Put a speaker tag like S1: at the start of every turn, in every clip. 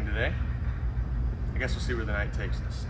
S1: today. I guess we'll see where the night takes us.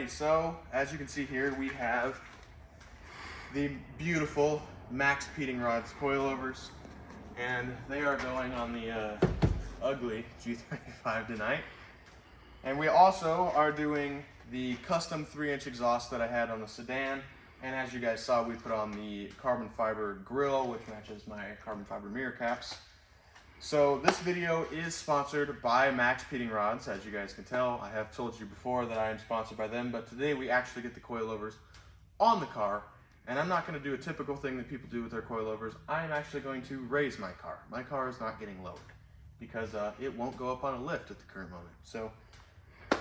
S1: So as you can see here, we have the beautiful Maxpeedingrods coilovers, and they are going on the ugly G35 tonight. And we also are doing the custom 3-inch exhaust that I had on the sedan, and as you guys saw, we put on the carbon fiber grille, which matches my carbon fiber mirror caps. So this video is sponsored by Maxpeedingrods. As you guys can tell, I have told you before that I am sponsored by them, but today we actually get the coilovers on the car, and I'm not going to do a typical thing that people do with their coilovers. I am actually going to raise my car. My car is not getting lowered because it won't go up on a lift at the current moment. So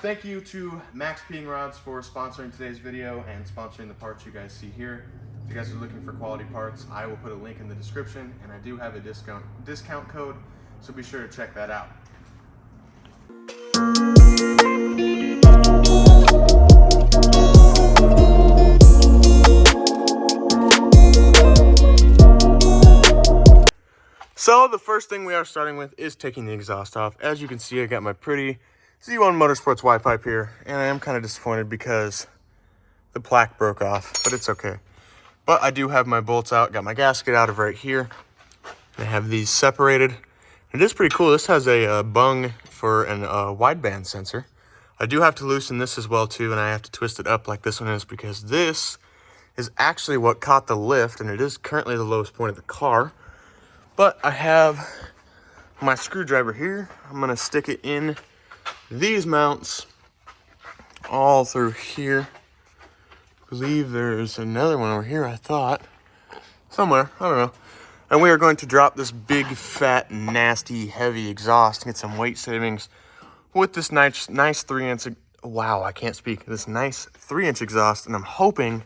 S1: thank you to Maxpeedingrods for sponsoring today's video and sponsoring the parts you guys see here. If you guys are looking for quality parts, I will put a link in the description, and I do have a discount code, so be sure to check that out. So the first thing we are starting with is taking the exhaust off. As you can see, I got my pretty Z1 Motorsports Y pipe here, and I am kind of disappointed because the plaque broke off, but it's okay. But I do have my bolts out, got my gasket out of right here. I have these separated. It is pretty cool. This has a bung for an wideband sensor. I do have to loosen this as well too, and I have to twist it up like this one is because this is actually what caught the lift, and it is currently the lowest point of the car. But I have my screwdriver here. I'm gonna stick it in these mounts all through here. I believe there's another one over here, I thought. Somewhere, I don't know. And we are going to drop this big, fat, nasty, heavy exhaust and get some weight savings with this nice 3-inch, wow, I can't speak, this nice 3-inch exhaust, and I'm hoping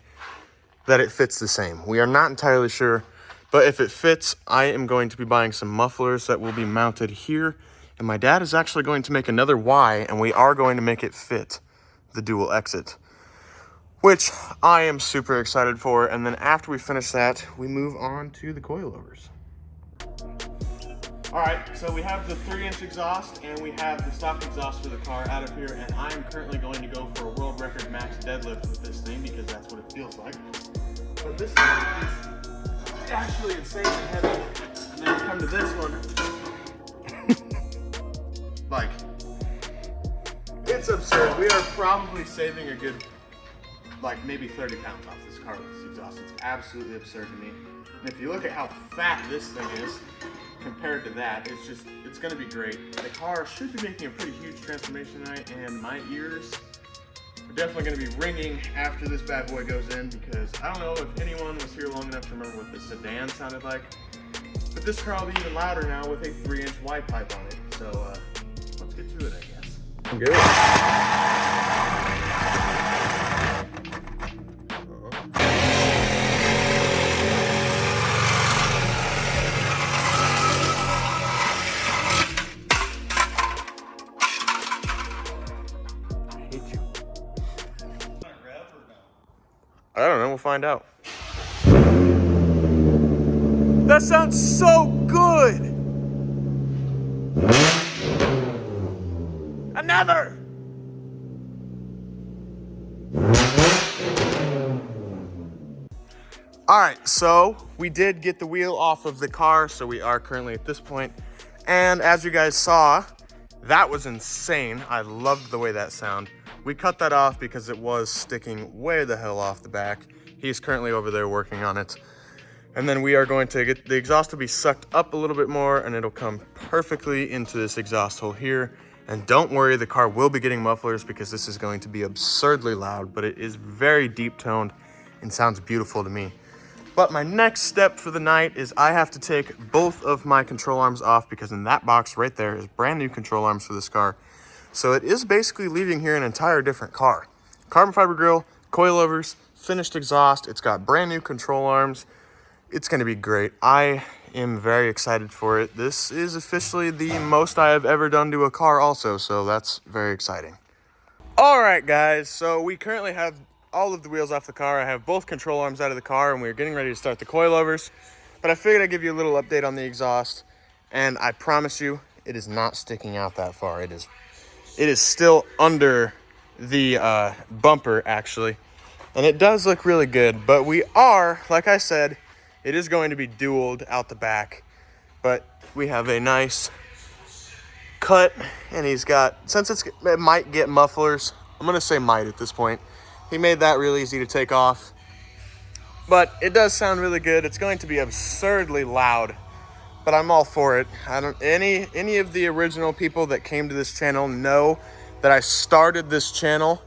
S1: that it fits the same. We are not entirely sure, but if it fits, I am going to be buying some mufflers that will be mounted here, and my dad is actually going to make another Y, and we are going to make it fit the dual exit, which I am super excited for. And then after we finish that, we move on to the coilovers. All right, so we have the 3-inch exhaust and we have the stock exhaust for the car out of here, and I am currently going to go for a world record max deadlift with this thing because that's what it feels like. But this thing is actually insanely heavy. And then we come to this one. Like, it's absurd. We are probably saving a good, like maybe 30 pounds off this car with this exhaust. It's absolutely absurd to me. And if you look at how fat this thing is compared to that, it's gonna be great. The car should be making a pretty huge transformation tonight, and my ears are definitely gonna be ringing after this bad boy goes in, because I don't know if anyone was here long enough to remember what the sedan sounded like, but this car will be even louder now with a 3-inch wide pipe on it. So let's get to it, I guess. Good. I don't know, we'll find out. That sounds so good! Another! Alright, so we did get the wheel off of the car, so we are currently at this point. And as you guys saw, That was insane. I loved the way that sounded. We cut that off because it was sticking way the hell off the back. He's currently over there working on it. And then we are going to get the exhaust to be sucked up a little bit more, and it'll come perfectly into this exhaust hole here. And don't worry, the car will be getting mufflers because this is going to be absurdly loud, but it is very deep toned and sounds beautiful to me. But my next step for the night is I have to take both of my control arms off, because in that box right there is brand new control arms for this car. So it is basically leaving here an entire different car. Carbon fiber grille, coilovers, finished exhaust. It's got brand new control arms. It's going to be great. I am very excited for it. This is officially the most I have ever done to a car also, so that's very exciting. All right, guys, so we currently have all of the wheels off the car. I have both control arms out of the car, and we're getting ready to start the coilovers. But I figured I'd give you a little update on the exhaust, and I promise you, it is not sticking out that far. It is still under the bumper, actually, and it does look really good. But we are, like I said, it is going to be dualed out the back, but we have a nice cut, and he's got, since it might get mufflers, I'm gonna say might at this point. He made that real easy to take off, but it does sound really good. It's going to be absurdly loud, but I'm all for it. Any of the original people that came to this channel know that I started this channel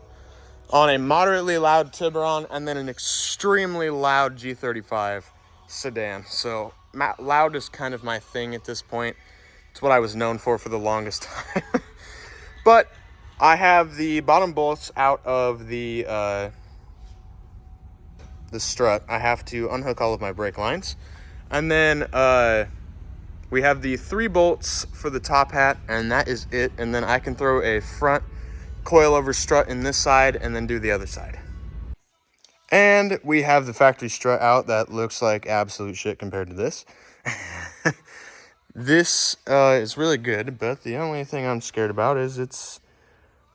S1: on a moderately loud Tiburon and then an extremely loud G35 sedan. So loud is kind of my thing at this point. It's what I was known for the longest time. But I have the bottom bolts out of the strut. I have to unhook all of my brake lines, and then we have the 3 bolts for the top hat, and that is it. And then I can throw a front coilover strut in this side and then do the other side. And we have the factory strut out that looks like absolute shit compared to this. This is really good, but the only thing I'm scared about is it's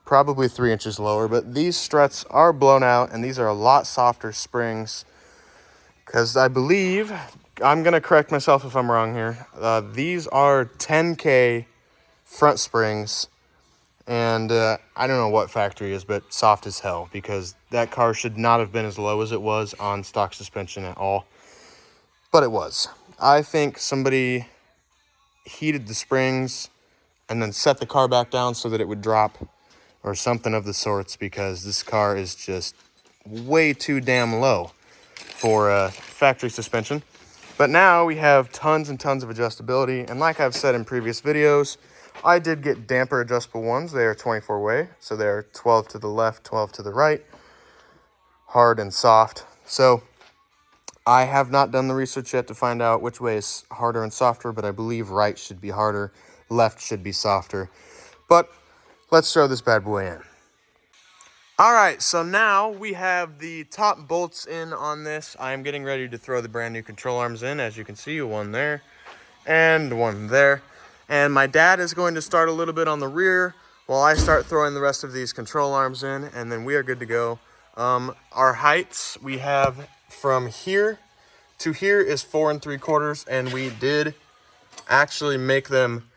S1: probably 3 inches lower. But these struts are blown out, and these are a lot softer springs, because I believe, I'm going to correct myself if I'm wrong here, these are 10K front springs. And I don't know what factory is, but soft as hell, because that car should not have been as low as it was on stock suspension at all. But it was. I think somebody heated the springs and then set the car back down so that it would drop, or something of the sorts, because this car is just way too damn low for factory suspension. But now we have tons and tons of adjustability, and like I've said in previous videos, I did get damper adjustable ones. They are 24-way, so they're 12 to the left, 12 to the right, hard and soft. So I have not done the research yet to find out which way is harder and softer, but I believe right should be harder, left should be softer. But let's throw this bad boy in. All right, so now we have the top bolts in on this. I am getting ready to throw the brand new control arms in. As you can see, one there and one there. And my dad is going to start a little bit on the rear while I start throwing the rest of these control arms in, and then we are good to go. Our heights, we have from here to here is 4 3/4, and we did actually make them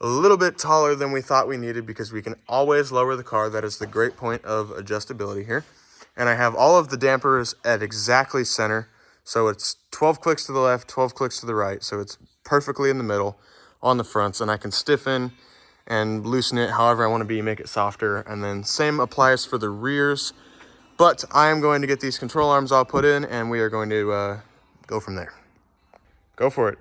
S1: a little bit taller than we thought we needed, because we can always lower the car. That is the great point of adjustability here. And I have all of the dampers at exactly center. So it's 12 clicks to the left, 12 clicks to the right. So it's perfectly in the middle on the fronts, and I can stiffen and loosen it however I want to be, make it softer. And then same applies for the rears. But I am going to get these control arms all put in, and we are going to go from there. Go for it.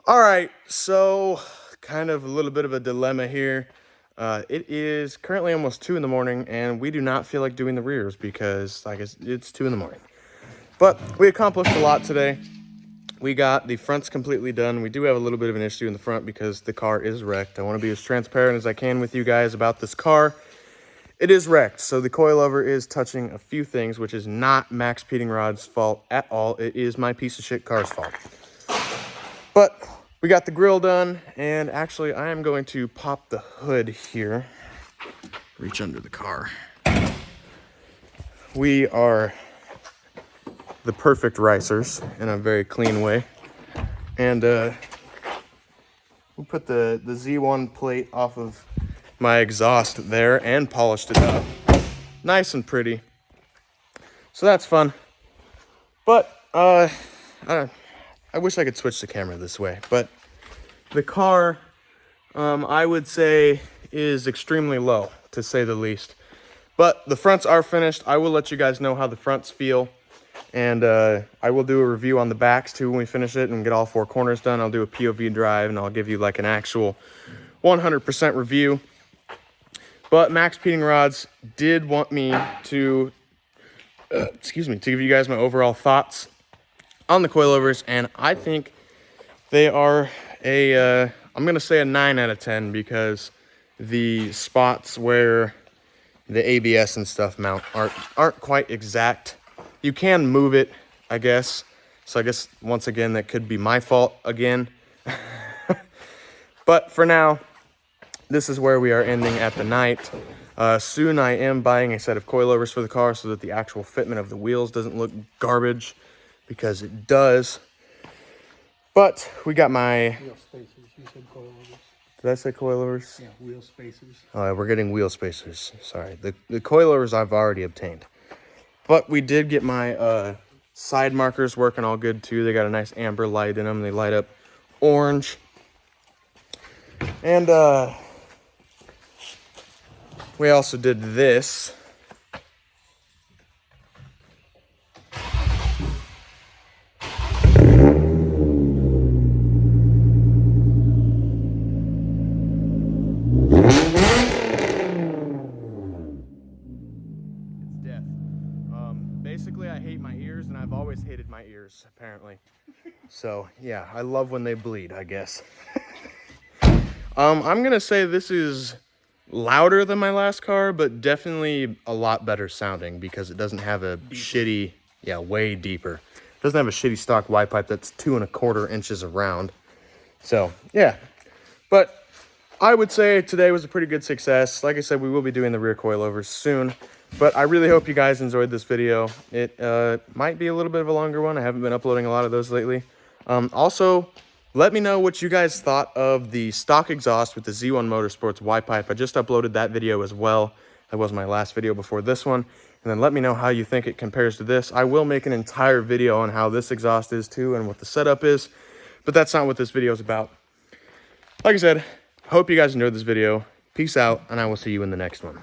S1: All right, so kind of a little bit of a dilemma here. It is currently almost 2 in the morning, and we do not feel like doing the rears because, like, it's 2 in the morning. But we accomplished a lot today. We got the fronts completely done. We do have a little bit of an issue in the front because the car is wrecked. I want to be as transparent as I can with you guys about this car. It is wrecked, so the coilover is touching a few things, which is not Maxpeedingrods' fault at all. It is my piece of shit car's fault. But we got the grill done, and actually I am going to pop the hood here. Reach under the car. We are the perfect ricers in a very clean way. And we put the Z1 plate off of my exhaust there and polished it up. Nice and pretty. So that's fun. But I wish I could switch the camera this way. But the car, I would say, is extremely low, to say the least. But the fronts are finished. I will let you guys know how the fronts feel. And I will do a review on the backs too when we finish it and get all 4 corners done. I'll do a POV drive and I'll give you like an actual 100% review. But Maxpeedingrods did want me to, to give you guys my overall thoughts on the coilovers. And I think they are I'm going to say a 9 out of 10 because the spots where the ABS and stuff mount aren't quite exact. You can move it, I guess. So I guess, once again, that could be my fault again. But for now, this is where we are ending at the night. Soon I am buying a set of coilovers for the car so that the actual fitment of the wheels doesn't look garbage, because it does. But we got my...
S2: Wheel spacers. You said coilovers.
S1: Did I say coilovers?
S2: Yeah, wheel spacers.
S1: We're getting wheel spacers. Sorry. The coilovers I've already obtained. But we did get my side markers working all good too. They got a nice amber light in them. They light up orange. And we also did this. Basically, I hate my ears, and I've always hated my ears, apparently. So, yeah, I love when they bleed, I guess. I'm going to say this is louder than my last car, but definitely a lot better sounding because it doesn't have a shitty, yeah, way deeper. It doesn't have a shitty stock Y pipe that's 2 1/4 inches around. So, yeah. But I would say today was a pretty good success. Like I said, we will be doing the rear coilovers soon. But I really hope you guys enjoyed this video. It might be a little bit of a longer one. I haven't been uploading a lot of those lately. Also, let me know what you guys thought of the stock exhaust with the Z1 Motorsports Y-Pipe. I just uploaded that video as well. That was my last video before this one. And then let me know how you think it compares to this. I will make an entire video on how this exhaust is too and what the setup is. But that's not what this video is about. Like I said, hope you guys enjoyed this video. Peace out, and I will see you in the next one.